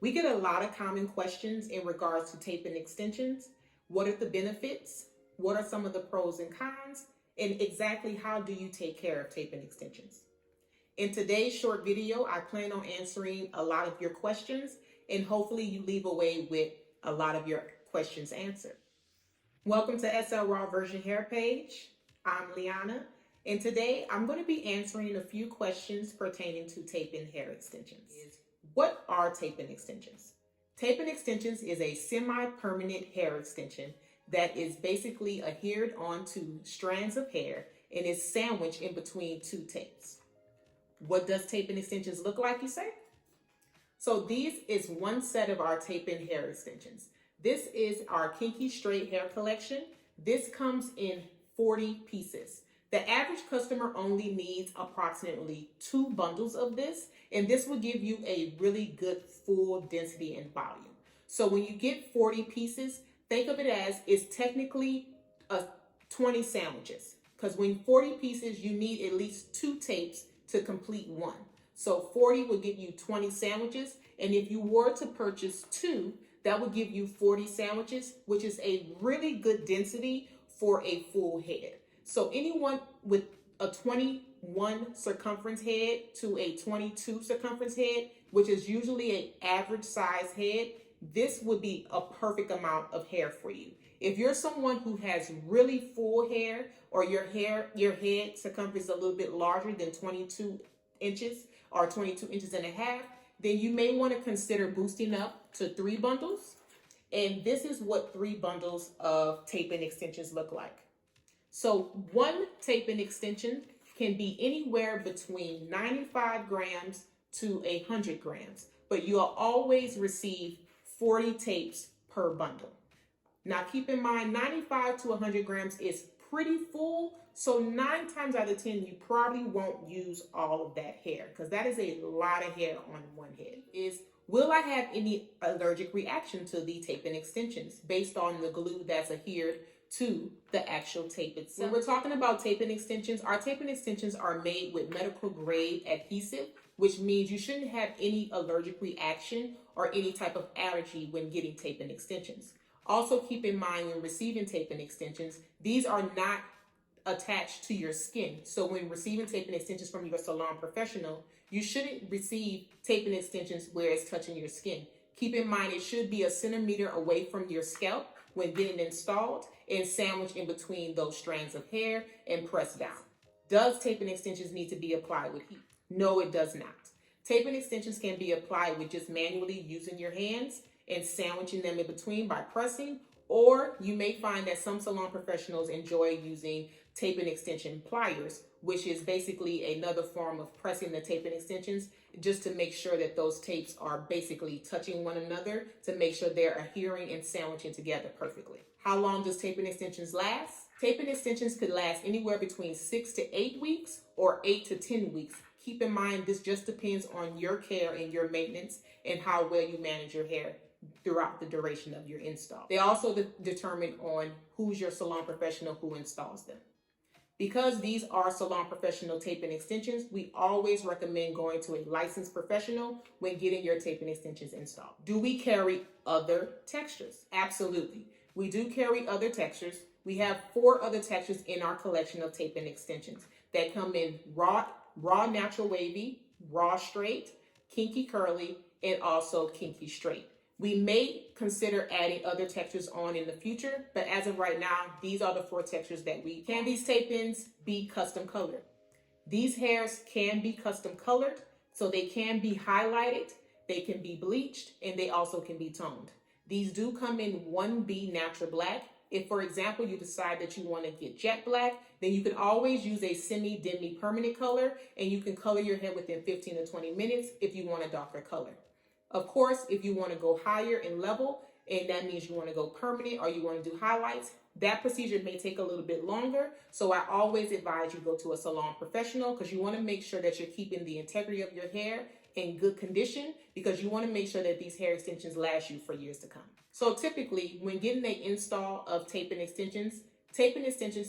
We get a lot of common questions in regards to tape and extensions. What are the benefits? What are some of the pros and cons? And exactly how do you take care of tape and extensions? In today's short video, I plan on answering a lot of your questions, and hopefully you leave away with a lot of your questions answered. Welcome to SL Raw Version Hair Page. I'm Liana, and today I'm going to be answering a few questions pertaining to tape and hair extensions. What are tape and extensions? Tape and extensions is a semi-permanent hair extension that is basically adhered onto strands of hair and is sandwiched in between two tapes. What does tape and extensions look like, you say? So these is one set of our tape and hair extensions. This is our Kinky Straight Hair Collection. This comes in 40 pieces. The average customer only needs approximately 2 bundles of this, and this will give you a really good full density and volume. So when you get 40 pieces, think of it as it's technically 20 sandwiches, because when 40 pieces, you need at least 2 tapes to complete one. So 40 will give you 20 sandwiches, and if you were to purchase 2, that would give you 40 sandwiches, which is a really good density for a full head. So anyone with a 21 circumference head to a 22 circumference head, which is usually an average size head, this would be a perfect amount of hair for you. If you're someone who has really full hair, or your head circumference is a little bit larger than 22 inches or 22 inches and a half, then you may want to consider boosting up to 3 bundles. And this is what 3 bundles of tape and extensions look like. So one tape and extension can be anywhere between 95 grams to 100 grams, but you'll always receive 40 tapes per bundle. Now keep in mind, 95 to 100 grams is pretty full, so 9 times out of 10, you probably won't use all of that hair, because that is a lot of hair on one head. Will I have any allergic reaction to the tape and extensions based on the glue that's adhered to the actual tape itself? When we're talking about tape and extensions, our tape and extensions are made with medical grade adhesive, which means you shouldn't have any allergic reaction or any type of allergy when getting tape and extensions. Also keep in mind, when receiving tape and extensions, these are not attached to your skin. So when receiving tape and extensions from your salon professional, you shouldn't receive tape and extensions where it's touching your skin. Keep in mind, it should be a centimeter away from your scalp when getting installed and sandwiched in between those strands of hair and pressed down. Does tape and extensions need to be applied with heat? No, it does not. Tape and extensions can be applied with just manually using your hands and sandwiching them in between by pressing, or you may find that some salon professionals enjoy using tape and extension pliers, which is basically another form of pressing the tape and extensions just to make sure that those tapes are basically touching one another to make sure they're adhering and sandwiching together perfectly. How long does tape and extensions last? Tape and extensions could last anywhere between 6 to 8 weeks or 8 to 10 weeks. Keep in mind, this just depends on your care and your maintenance and how well you manage your hair throughout the duration of your install. They also determine on who's your salon professional who installs them. Because these are salon professional tape and extensions, we always recommend going to a licensed professional when getting your tape and extensions installed. Do we carry other textures? Absolutely. We do carry other textures. We have 4 other textures in our collection of tape and extensions that come in raw natural wavy, raw straight, kinky curly, and also kinky straight. We may consider adding other textures on in the future, but as of right now, these are the 4 textures that we can. These tape-ins be custom colored? These hairs can be custom colored, so they can be highlighted, they can be bleached, and they also can be toned. These do come in 1B natural black. If, for example, you decide that you want to get jet black, then you can always use a semi-demi permanent color, and you can color your hair within 15 to 20 minutes if you want a darker color. Of course, if you want to go higher in level, and that means you want to go permanent or you want to do highlights, that procedure may take a little bit longer. So I always advise you go to a salon professional, because you want to make sure that you're keeping the integrity of your hair in good condition, because you want to make sure that these hair extensions last you for years to come. So typically, when getting an install of tape and extensions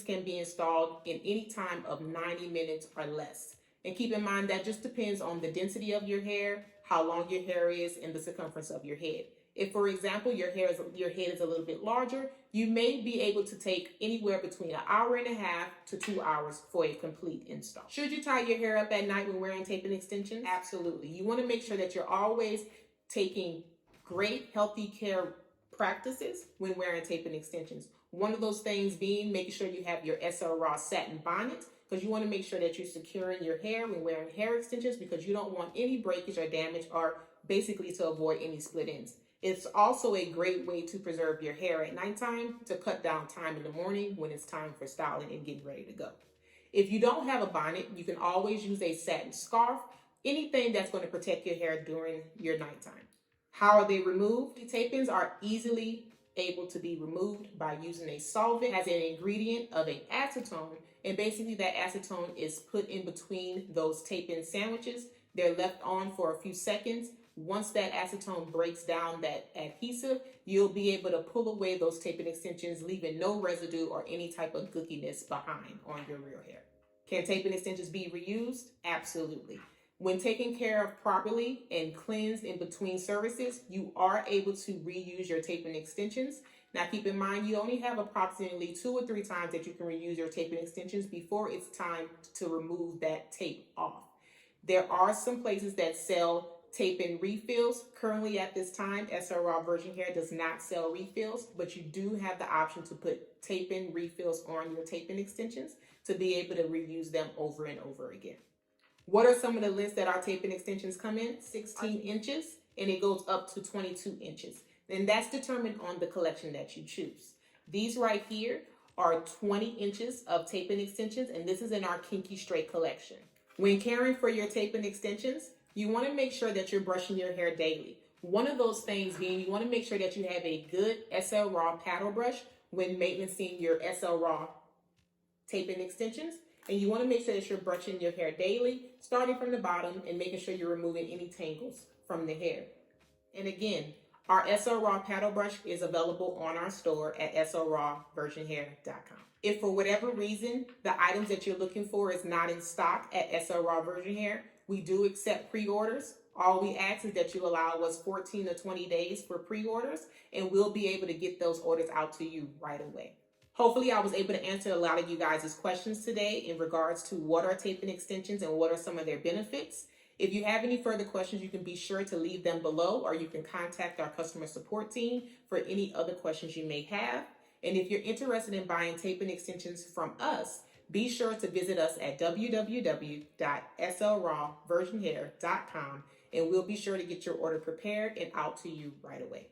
can be installed in any time of 90 minutes or less. And keep in mind that just depends on the density of your hair, how long your hair is, and the circumference of your head. If, for example, your head is a little bit larger, you may be able to take anywhere between an hour and a half to 2 hours for a complete install. Should you tie your hair up at night when wearing tape and extensions? Absolutely. You want to make sure that you're always taking great healthy care practices when wearing tape and extensions. One of those things being making sure you have your SL Raw satin bonnet, because you want to make sure that you're securing your hair when wearing hair extensions, because you don't want any breakage or damage, or basically to avoid any split ends. It's also a great way to preserve your hair at nighttime, to cut down time in the morning when it's time for styling and getting ready to go. If you don't have a bonnet, you can always use a satin scarf, anything that's going to protect your hair during your nighttime. How are they removed? The tape-ins are easily able to be removed by using a solvent. It has an ingredient of an acetone, and basically that acetone is put in between those tape-in sandwiches. They're left on for a few seconds. Once that acetone breaks down that adhesive, you'll be able to pull away those tape-in extensions, leaving no residue or any type of gookiness behind on your real hair. Can tape-in extensions be reused? Absolutely. When taken care of properly and cleansed in between services, you are able to reuse your tape-in extensions. Now keep in mind, you only have approximately 2 or 3 times that you can reuse your tape-in extensions before it's time to remove that tape off. There are some places that sell tape-in refills. Currently at this time, SL Raw Virgin Hair does not sell refills, but you do have the option to put tape-in refills on your tape-in extensions to be able to reuse them over and over again. What are some of the lengths that our tape-in extensions come in? 16 inches, and it goes up to 22 inches. And that's determined on the collection that you choose. These right here are 20 inches of tape-in extensions, and this is in our Kinky Straight collection. When caring for your tape-in extensions, you want to make sure that you're brushing your hair daily. One of those things being, you want to make sure that you have a good SL Raw paddle brush when maintaining your SL Raw tape-in extensions. And you want to make sure that you're brushing your hair daily, starting from the bottom and making sure you're removing any tangles from the hair. And again, our SL Raw paddle brush is available on our store at slrawvirginhair.com. If for whatever reason the items that you're looking for is not in stock at SL Raw Virgin Hair, we do accept pre-orders. All we ask is that you allow us 14 to 20 days for pre-orders, and we'll be able to get those orders out to you right away. Hopefully I was able to answer a lot of you guys' questions today in regards to what are tape-in extensions and what are some of their benefits. If you have any further questions, you can be sure to leave them below, or you can contact our customer support team for any other questions you may have. And if you're interested in buying tape-in extensions from us, be sure to visit us at www.slrawvirginhair.com, and we'll be sure to get your order prepared and out to you right away.